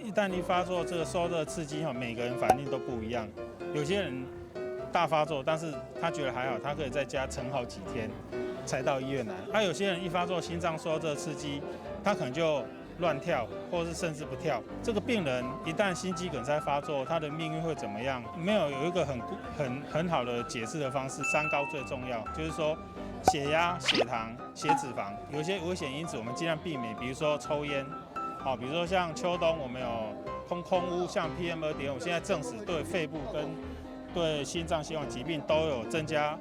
一旦一发作，这个受热刺激每个人反应都不一样。有些人大发作，但是他觉得还好，他可以在家撑好几天才到医院来。有些人一发作，心脏受热刺激，他可能就乱跳，或是甚至不跳。这个病人一旦心肌梗塞发作，他的命运会怎么样？有一个很好的解释的方式。三高最重要，就是说血压、血糖、血脂肪，有些危险因子我们尽量避免，比如说抽烟。比如说像秋冬我们有空污，像 PM2.5，现在证实对肺部跟对心脏血管疾病都有增加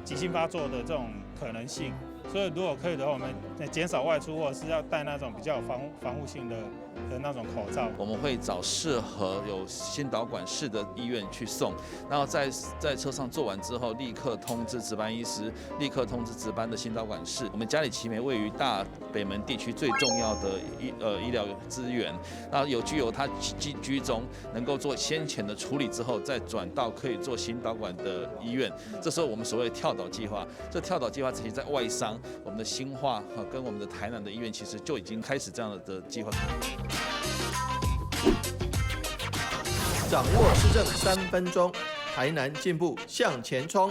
急性发作的这种可能性。所以如果可以的话，我们减少外出，或者是要戴那种比较有防护性的那种口罩。我们会找适合有心导管室的医院去送，然后在车上做完之后，立刻通知值班医师，立刻通知值班的心导管室。我们嘉里奇美位于大北门地区最重要的医疗资源，那具有它居中能够做先前的处理之后，再转到可以做心导管的医院。这时候我们所谓的跳岛计划，这跳岛计划其实在外商，我们的新化跟我们的台南的医院其实就已经开始这样的计划。掌握市政3分钟，台南进步向前冲。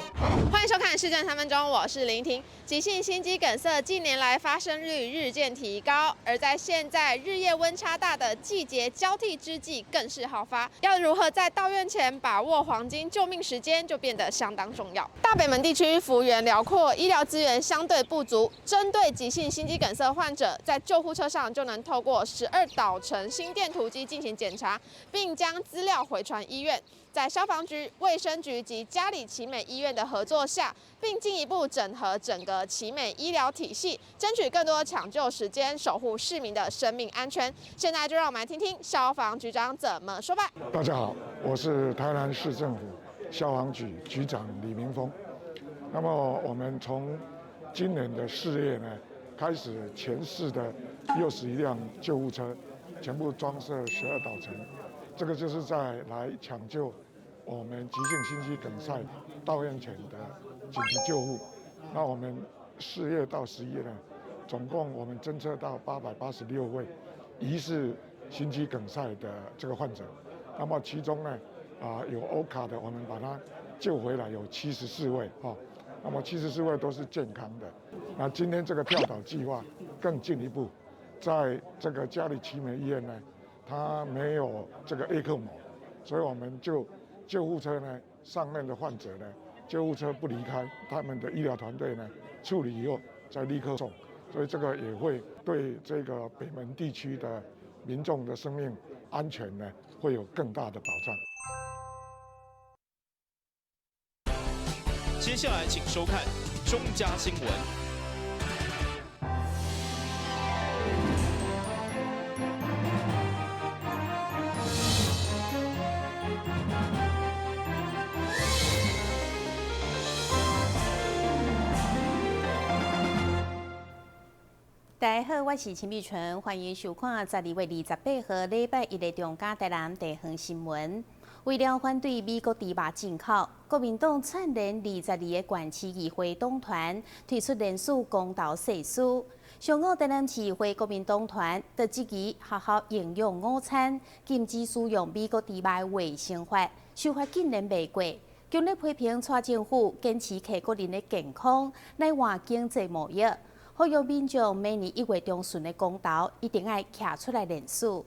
欢迎收看《市政3分钟》，我是林婷。急性心肌梗塞近年来发生率日渐提高，而在现在日夜温差大的季节交替之际，更是好发。要如何在到院前把握黄金救命时间，就变得相当重要。大北门地区幅员辽阔，医疗资源相对不足，针对急性心肌梗塞患者，在救护车上就能透过12导程心电图机进行检查，并将资料回传医院。在消防局、卫生局及嘉里奇美医院的合作下，并进一步整合整个奇美医疗体系，争取更多抢救时间，守护市民的生命安全。现在就让我们来听听消防局长怎么说吧。大家好，我是台南市政府消防局局长李明峰。那么我们从今年的4月呢，开始全市的61辆救护车全部装设12导程，这个就是在来抢救我们急性心肌梗塞到院前的紧急救护。那我们4月到11月呢，总共我们侦测到886位疑似心肌梗塞的这个患者。那么其中呢，有欧卡的，我们把它救回来有74位那么74位都是健康的。那今天这个跳岛计划更进一步，在这个嘉里奇美医院呢，它没有这个 ECMO， 所以我们就救护车呢上面的患者呢，救护车不离开，他们的医疗团队呢处理以后再立刻送，所以这个也会对这个北门地区的民众的生命安全呢会有更大的保障。接下来请收看中嘉新闻。大家好，我是陈碧纯，欢迎收看12月28号礼拜一的中嘉台南地方新闻。为了反对美国猪肉进口，国民党串联22个县市议会党团推出联署公投誓书。上午台南市议会国民党团就质疑学校营养午餐禁止使用美国猪肉卫生法，修法竟然未过。强烈批评蔡政府坚持客国人的健康来换经济贸易。呼吁民众明年1月中旬的公投一定要站出来联署。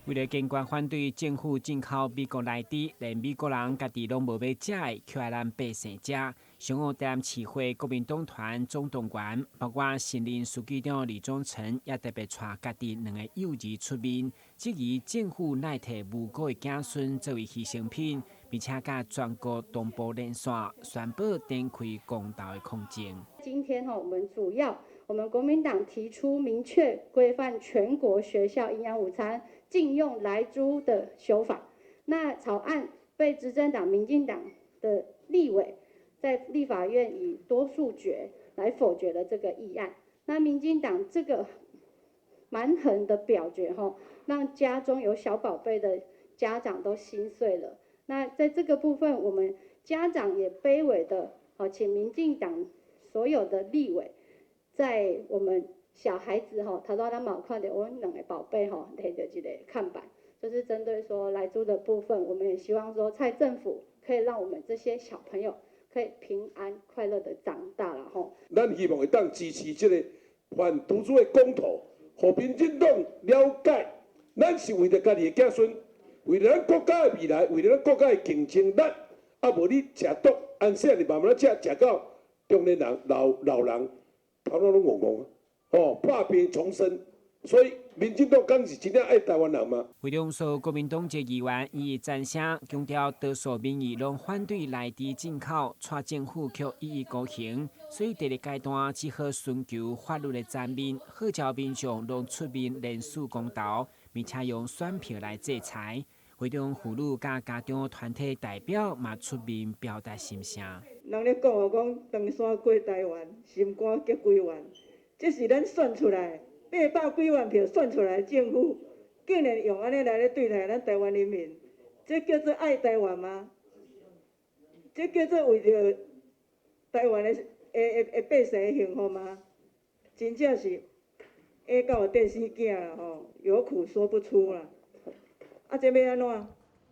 为了坚决反对政府进口美国内底，连美国人家己拢无要食的，却爱咱百姓食。上午台南市会国民党团总动员，包括新任书记长李宗成，也特别带家己2个幼儿出面，质疑政府乃摕无辜的子孙作为牺牲品，并且甲全国同步连线，宣布展开公投的空间。今天我们国民党提出明确规范全国学校营养午餐禁用莱猪的修法。那草案被执政党民进党的立委在立法院以多数决来否决了这个议案。那民进党这个蛮横的表决让家中有小宝贝的家长都心碎了。那在这个部分，我们家长也卑微的请民进党所有的立委，在我们小孩子头拄咱嘛有看到，我们两个宝贝摕着一个看板，就是针对说莱猪的部分，我们也希望说蔡政府可以让我们这些小朋友可以平安快乐的长大了吼。咱希望会当支持这个反毒猪的公投，让民进党了解，咱是为了家己的子孙，为了咱国家的未来，为了咱国家的竞争力，啊无你食毒，安怎你慢慢食到中年人、老人，头脑拢戆戆，破病重生。所以，民进党敢是真正爱台湾人吗？会中所国民党籍议员以赞声强调，多数民意拢反对内地进口，蔡政府却一意孤行，所以第二阶段只好寻求法律的层面，号召民众拢出面联署公投，并且用选票来制裁。会中妇女甲家长团体代表嘛出面表达心声。人咧讲长山过台湾，心肝结归元，这是咱选出来。800几万票选出来的政府，竟然用安尼来咧对待咱台湾人民，这叫做爱台湾吗？这叫做为着台湾的百姓的幸福吗？真正是下到电视囝啦有苦说不出啦。这要安怎？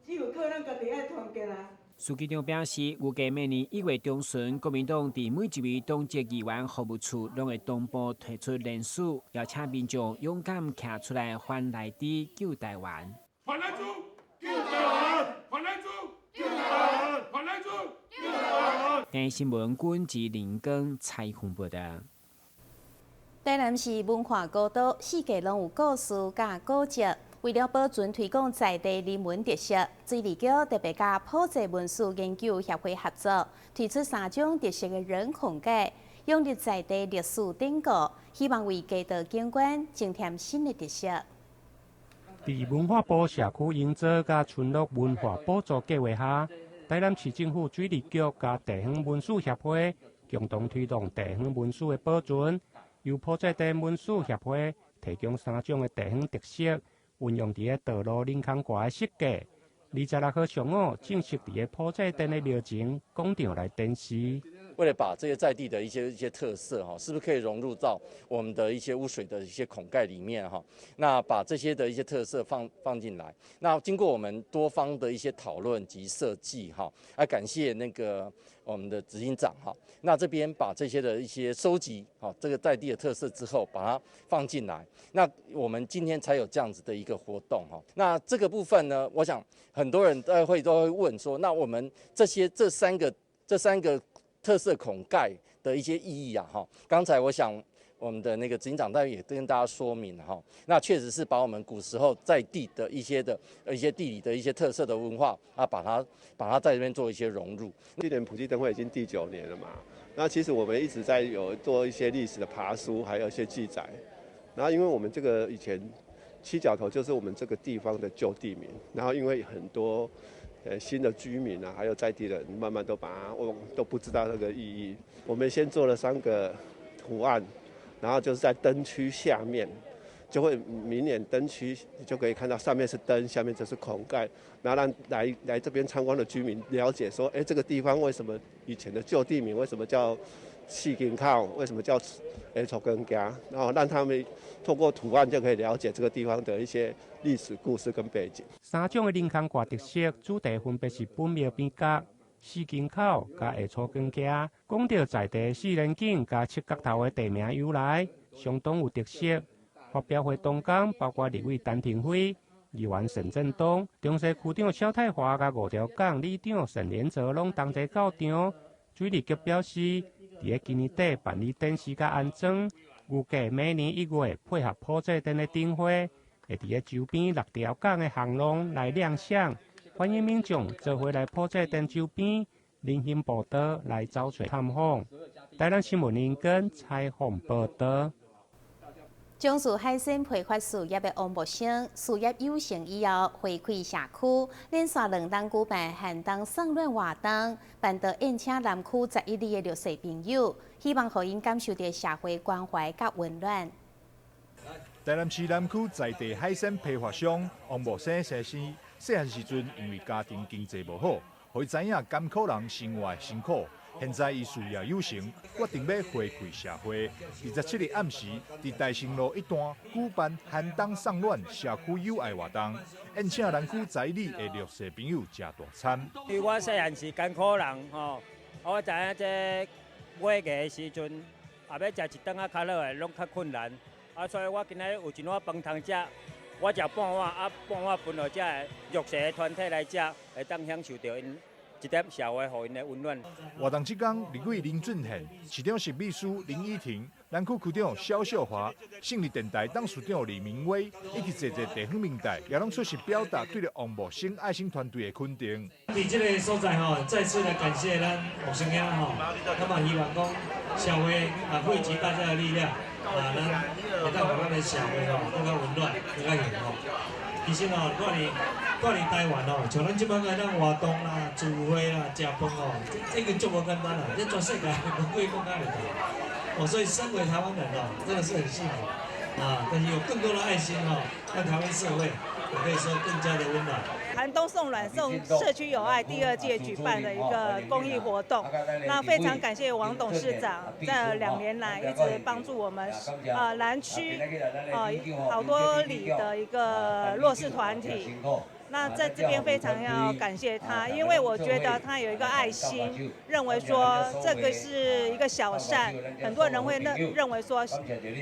只有靠咱家己爱团结啦。书记长表示，预计明年1月中旬，国民党伫每一位党籍议员服务处拢会同步推出联署，邀请民众勇敢站出来，反内地救台湾。反莱猪，救台湾！反莱猪，救台湾！反莱猪，救台湾！今日新闻军及林根采访报道。台南市文化古都，四界拢有故事甲古迹。为了保存推广在地人文特色，水利局特别甲普济文史研究协会合作，推出3种特色的人孔介，用入在地历史典故，希望为街道景观增添新的特色。伫文化部社区营造甲村落文化补助计划下，台南市政府水利局甲地方文史协会共同推动地方文史的保存，由普济地文史协会提供3种的地方特色。运用伫个道路人孔挂的设计，26号上午正式伫个普济镇的庙前广场来展示。为了把这些在地的一些特色是不是可以融入到我们的一些污水的一些孔盖里面那把这些的一些特色放进来。那经过我们多方的一些讨论及设计感谢那个我们的执行长那这边把这些的一些收集这个在地的特色之后，把它放进来。那我们今天才有这样子的一个活动那这个部分呢，我想很多人都会问说，那我们这三个特色孔盖的一些意义刚才我想我们的那个执行长代表也跟大家说明了那确实是把我们古时候在地的一些地理的一些特色的文化把它在这边做一些融入。今年普济灯会已经第9年了嘛，那其实我们一直在有做一些历史的爬书，还有一些记载。然后因为我们这个以前七角头就是我们这个地方的旧地名，然后因为很多新的居民还有在地人慢慢都把它都不知道那个意义。我们先做了3个图案，然后就是在灯区下面，就会明眼灯区你就可以看到上面是灯，下面就是孔盖，然后让来这边参观的居民了解说，这个地方为什么以前的旧地名为什么叫四根口，为什么叫草根家，然后让他们透过图案就可以了解这个地方的一些历史故事跟背景。3种的人孔挂特色主题分别是本庙边角、四根口甲下草根家，讲到在地自然景甲七角头的地名由来，相当有特色。发表会当天，包括立委陈廷辉、议员沈振东、中西区长萧泰华甲5条港里长沈连泽拢同齐到场。水利局表示，伫个今年底办理展示甲安装，预计每年1月配合普济灯的灯会，会伫个周边6条港的巷弄来亮相，欢迎民众做伙来普济灯周边人行步道来走水探访。台南新闻林根采访报道。种树海鲜批发事业的王木生，事业有成以后回馈社区，连续2档举办寒冬送暖活动，办到宴请南区11里的弱势朋友，希望让因感受到社会关怀甲温暖。台南市南区在地海鲜批发商王木生先生，细汉时阵因为家庭经济无好，互伊知影甘苦人生活辛苦，现在伊事业有成，决定要回馈社会。27日暗时，伫大成路一段举办寒冬送暖社区友爱活动，宴请南区在地的弱势朋友食大餐。因为我细汉是艰苦人吼，我知影这买个时阵，也要食一顿较好的，拢较困难。所以我今日有一碗饭通食，我食半碗，半碗分互这弱势的团体来食，会当享受到因一点社会互因的温暖。活动即天，立委林俊宪、市长实秘书林依婷、南区区长肖秀华、胜利电台董事长李明威，以及侪地方民代，也拢出席表达对着王木星爱心团队的肯定。伫这个所在吼，再次来感谢咱木星兄吼，那么希望讲社会汇集大家的力量，咱会当把咱的社会吼更加温暖、更加幸福。其实哦，我伫台湾哦，像咱即摆个咱活动啦、聚会啦、食饭哦，这个就无简单啦，这全世界都可以讲得到。哦，所以身为台湾人哦，真的是很幸福啊！但是有更多的爱心哦，让台湾社会也可以说更加的温暖。寒冬送暖送社区友爱第2届举办的一个公益活动，那非常感谢王董事长在2年来一直帮助我们南区好多里的一个弱势团体。那在这边非常要感谢他，因为我觉得他有一个爱心，认为说这个是一个小善，很多人会认为说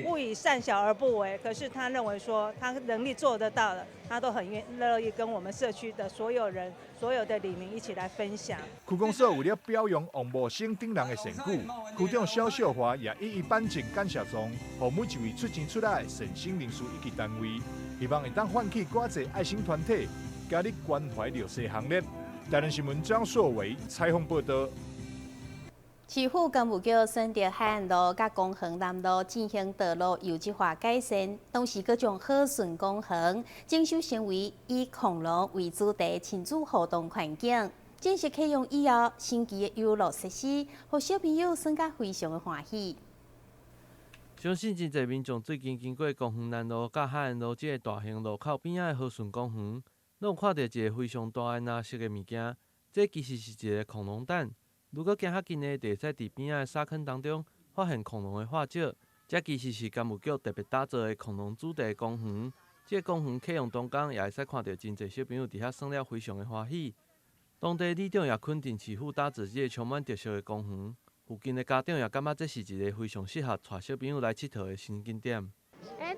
勿以善小而不为，可是他认为说他能力做得到的，他都很乐意跟我们社区的所有人、所有的里民一起来分享。区公所为了表扬王木星等人的成果，区长肖秀华也一一颁证感谢状，给每一位出钱出力的善心人士以及单位，希望会当唤起更多爱心团体加入关怀弱势行列。台南新闻张硕伟采访报道。市府公务局选择海岸路甲公园南路进行道路优质化改善，同时各将和顺公园征收成为以恐龙为主题亲子互动环境。正式启用以后，新奇的游乐设施，互小朋友算甲非常的欢喜。相信真侪民众最近经过公园南路甲海岸路这个大型路口边仔的和顺公园，拢有看到一个非常大的蓝色的物件，这其实是一个恐龙蛋。如果行较近的，就会使伫边仔的沙坑当中发现恐龙的化石。这其实是干务局特别打造的恐龙主题公园。这个公园启用当天，也会使看到真侪小朋友伫遐耍了非常的欢喜。当地里长也肯定市府打造这个充满特色的公园，附近的家长也感觉这是一个非常适合带小朋友来佚佗的新景点。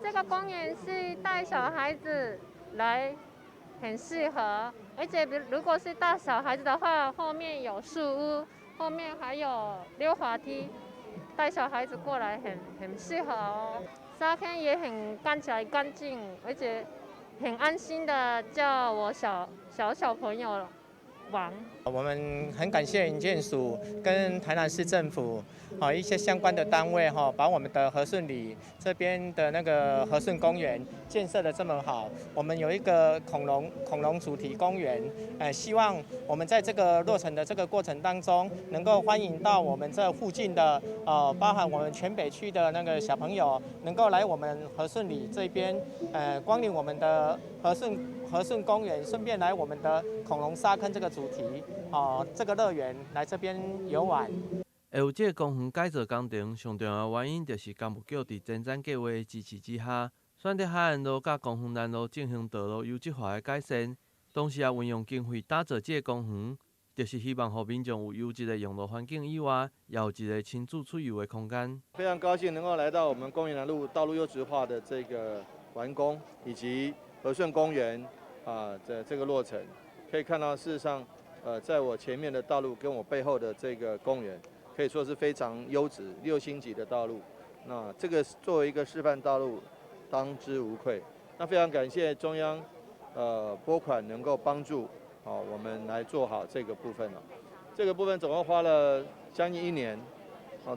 这个公园是带小孩子来。很适合，而且如果是带小孩子的话，后面有树屋，后面还有溜滑梯，带小孩子过来很适合哦。沙坑也很看起来干净，而且很安心的叫我小朋友玩。我们很感谢营建署跟台南市政府一些相关的单位把我们的和顺里这边的那个和顺公园建设得这么好。我们有一个恐龙主题公园，希望我们在这个落成的这个过程当中，能够欢迎到我们这附近的包含我们全北区的那个小朋友，能够来我们和顺里这边光临我们的和顺公园，顺便来我们的恐龙沙坑这个主题这个乐园来这边游玩。会有这个公园改造工程，上重要的原因就是公务局伫前瞻计划的支持之下，选择海岸路甲公园南路进行道路优质化的改善，同时也运用经费打造这个公园，就是希望让民众有优质的用路环境以外，也有一个亲子出游的空间。非常高兴能够来到我们公园南路道路优质化的这个完工，以及和顺公园的这个落成，可以看到事实上，在我前面的道路跟我背后的这个公园，可以说是非常优质6星级的道路。那这个作为一个示范道路，当之无愧。那非常感谢中央拨款能够帮助我们来做好这个部分了。这个部分总共花了将近1年，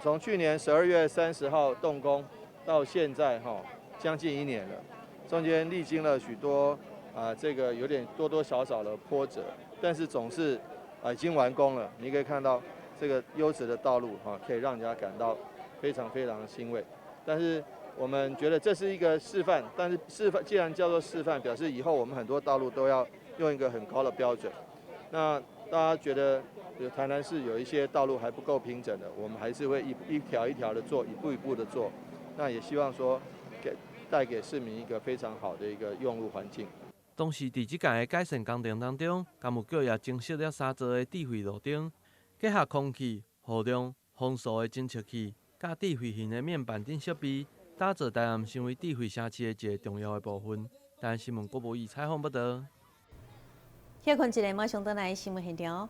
从去年12月30号动工到现在将近1年了，中间历经了许多这个有点多多少少的波折，但是总是已经完工了。你可以看到这个优质的道路可以让人家感到非常非常欣慰。但是我们觉得这是一个示范，但是既然叫做示范，表示以后我们很多道路都要用一个很高的标准。那大家觉得台南市有一些道路还不够平整的，我们还是会一条一条的做，一步一步的做。那也希望说带给市民一个非常好的一个用路环境。同时，伫即届的改善工程当中，干务局也增设了3座的智慧路灯，结合空气、雨量、风速的侦测器，甲智慧型的面板等设备，打造台南成为智慧城市的一个重要的部分。台南新闻郭无义采访报道。歇困一个马上回来新闻现场。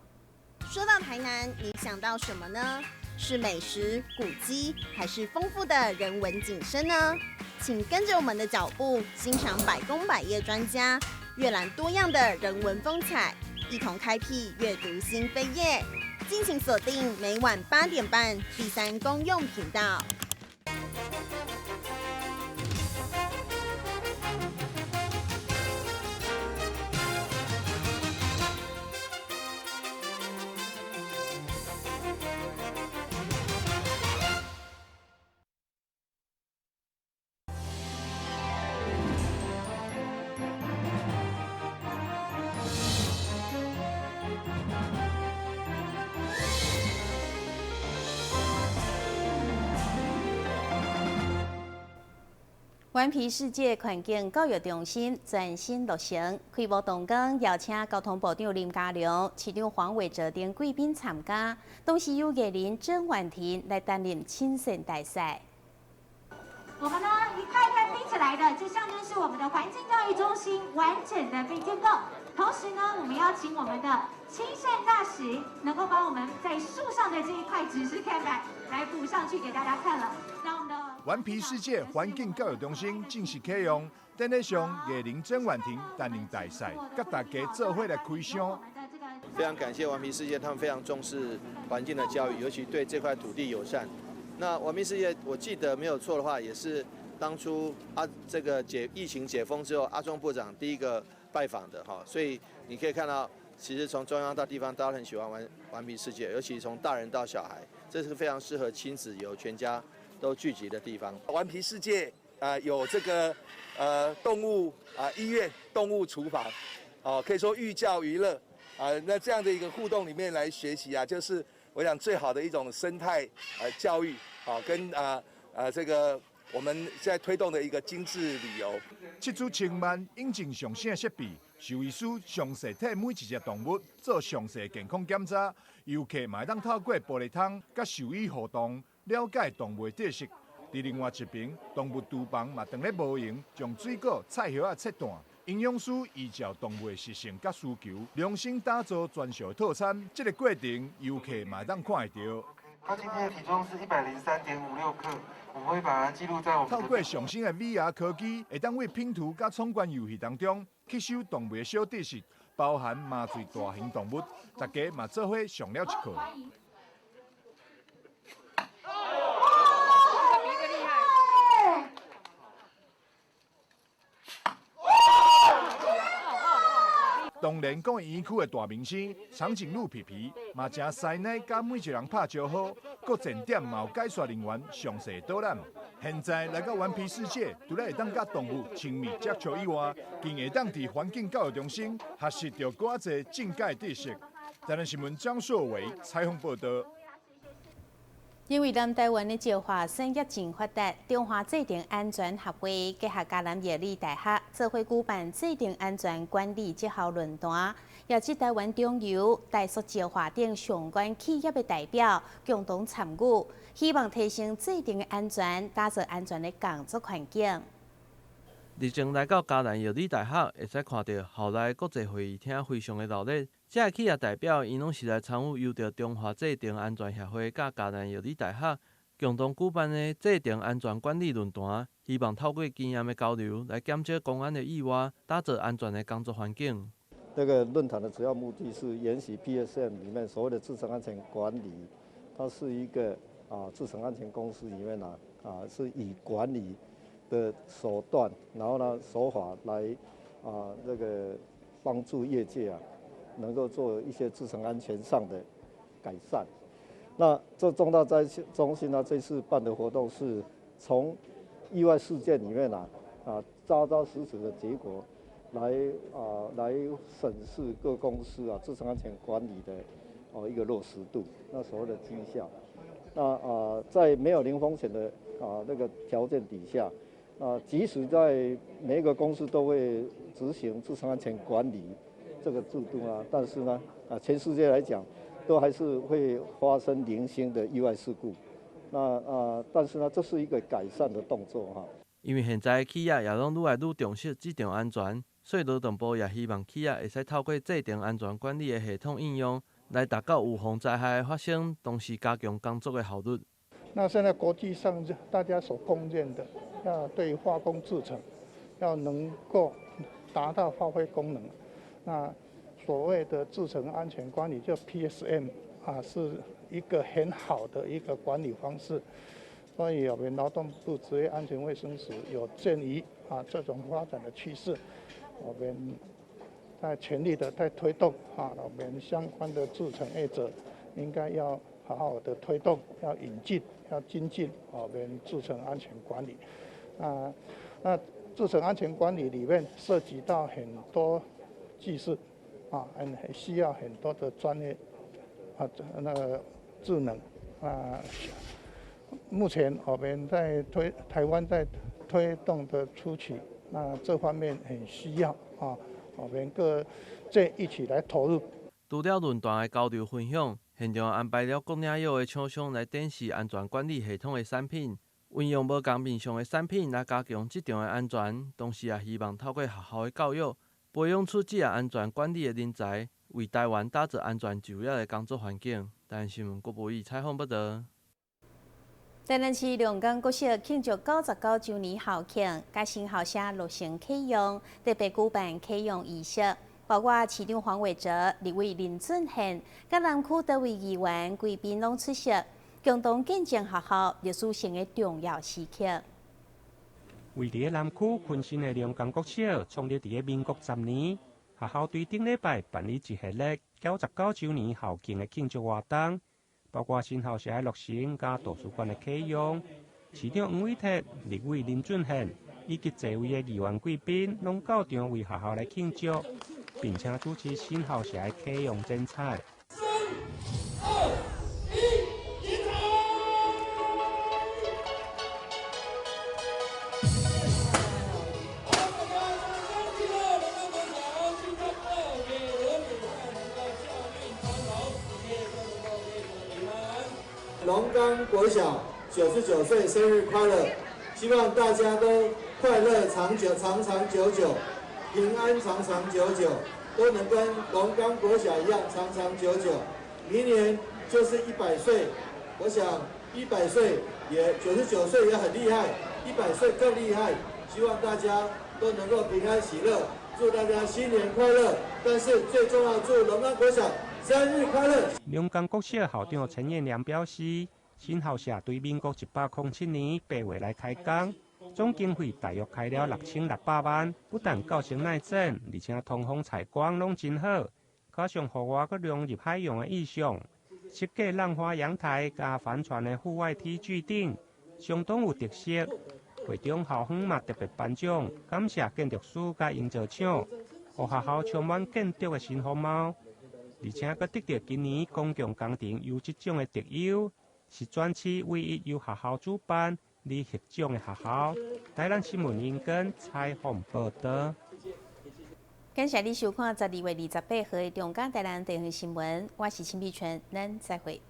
说到台南，你想到什么呢？是美食、古迹，还是丰富的人文景深呢？请跟着我们的脚步，欣赏百工百业专家阅览多样的人文风采，一同开辟阅读新飞页。敬请锁定每晚8点半第3公用频道。顽皮世界环境教育中心全新落成，开幕动工邀请交通部长林佳龙、市长黄伟哲等贵宾参加，同时由艺人郑婉婷来担任亲善大使。我们呢一块一块拼起来的，这象征是我们的环境教育中心完整的被建构。同时呢，我们邀请我们的亲善大使，能够把我们在树上的这一块指示看板来补上去给大家看了。那我们的顽皮世界环境教育中心正式启用，典礼上艺人郑婉婷担任大使，甲大家做伙来开箱。非常感谢顽皮世界，他们非常重视环境的教育，尤其对这块土地友善。那顽皮世界，我记得没有错的话，也是当初这个疫情解封之后，阿中部长第一个拜访的哈，所以你可以看到，其实从中央到地方，大家很喜欢顽皮世界，尤其从大人到小孩，这是非常适合亲子游全家都聚集的地方。顽皮世界有这个动物医院、动物厨房，可以说寓教于乐那这样的一个互动里面来学习就是我想最好的一种生态教育跟这个我们现在推动的一个精致旅游。7组千万引进上新的设备，兽医师详细替每一只动物做详细健康检查，游客嘛会当透过玻璃窗甲兽医互动，了解动物的特色。伫另外一边，动物厨房嘛当咧无闲，将水果、菜叶切断。营养师依照动物的习性甲需求，量身打造专属的套餐。这个过程，游客嘛会当看会到。他今天的体重是103.56克，我们会把它记录在我们。透过上新的 VR 科技，会当为拼图甲闯关游戏当中吸收动物的小知识，包含麻醉大型动物，大家嘛做伙上了一课。当然，讲园区的大明星长颈鹿皮皮，嘛正犀利，甲每一人拍招呼。各景点嘛有解说人员详细导览。现在来到顽皮世界，除了会当甲动物亲密接触以外，更会当伫环境教育中心学习到寡济境界知识。台南新闻张硕伟采访报道。因为南台湾的石化产业真发达，中华制定安全协会结合嘉南夜里大学做伙举办制定安全管理绩效论坛，邀请台湾中油、台塑石化等相关企业的代表共同参与，希望提升制定的安全，打造安全的工作环境。日前来到嘉南药理大学，会使看到校内国际会议厅非常的热闹。这企业代表因拢是来参与由着中华制定安全协会甲嘉南药理大学共同举办的制定安全管理论坛，希望透过经验的交流来减少公安的意外，打造安全的工作环境。这个论坛的主要目的是研习 PSM 里面所谓的制程安全管理，它是一个制程安全公司里面是以管理的手段，然后呢手法来这个帮助业界能够做一些制程安全上的改善。那这重大灾中心这次办的活动是从意外事件里面扎扎实实的结果，来审视各公司自身安全管理的一个落实度，那所谓的绩效。那在没有零风险的那个条件底下，即使在每一个公司都会执行自身安全管理这个制度但是呢全世界来讲，都还是会发生零星的意外事故。但是呢，这是一个改善的动作因为现在企业也拢愈来愈重视职场安全，所以劳动部也希望企业会使透过制定安全管理的系统应用，来达到预防灾害的发生，同时加强工作的效率。那现在国际上大家所公认的，要对化工制程要能够达到发挥功能，那所谓的制程安全管理就 PSM 是一个很好的一个管理方式。所以我们劳动部职业安全卫生署有鉴于这种发展的趋势，我们在全力的在推动我们相关的制程业者应该要好好的推动，要引进，要精进我们制程安全管理。那制程安全管理里面涉及到很多技术需要很多的专业那个智能目前我们在台湾在推动的初期，那这方面很需要我们各界一起来投入。除了论坛的交流分享，现场安排了各领域的厂商来展示安全管理系统的产品，运用无共面向的产品来加强职场的安全，同时也希望透过学校的教育，培养出职业安全管理的人才，为台湾打造安全就业的工作环境。台湾新闻郭博义采访报道。台南市龙岗国小庆祝99周年校庆，甲新校舍落成启用，特别举办启用仪式，包括市长黄伟哲、立委林俊宪、甲南区多位议员、贵宾拢出席，共同见证学校历史性的重要时刻。位伫南区昆新的龙岗国小，创立伫民国10年，学校对顶礼拜办理一系列99周年校庆的庆祝活动。包括新校舍的落成、加图书馆的启用，市长黄伟哲、立委林俊宪以及座位的议员贵宾，拢到场为学校来庆祝，并且主持新校舍的启用剪彩。3、2、1，起跑！龙岗国小99岁生日快乐！希望大家都快乐长久、长长久久，平安长长久久，都能跟龙岗国小一样长长久久。明年就是100岁，我想100岁也99岁也很厉害，100岁更厉害。希望大家都能够平安喜乐，祝大家新年快乐！但是最重要，祝龙岗国小生日快乐！龙岗国小校长陈彦良表示，新校舍对民国107年8月来开工，总经费大约开了6600万，不但教室耐整，而且通风采光拢真好，加上户外佮融入海洋的意象，设计浪花阳台加帆船的户外梯具顶，相当有特色。会中校方嘛特别颁奖，感谢建筑师甲营造厂，互学校充满建筑的新风貌。而且阁得到今年公共工程优质奖的特优，是全市唯一由学校主办而获奖的学校。台南新闻英根采访报道。感谢你收看12月28号的中港台南地方新闻，我是陈碧泉，咱再会。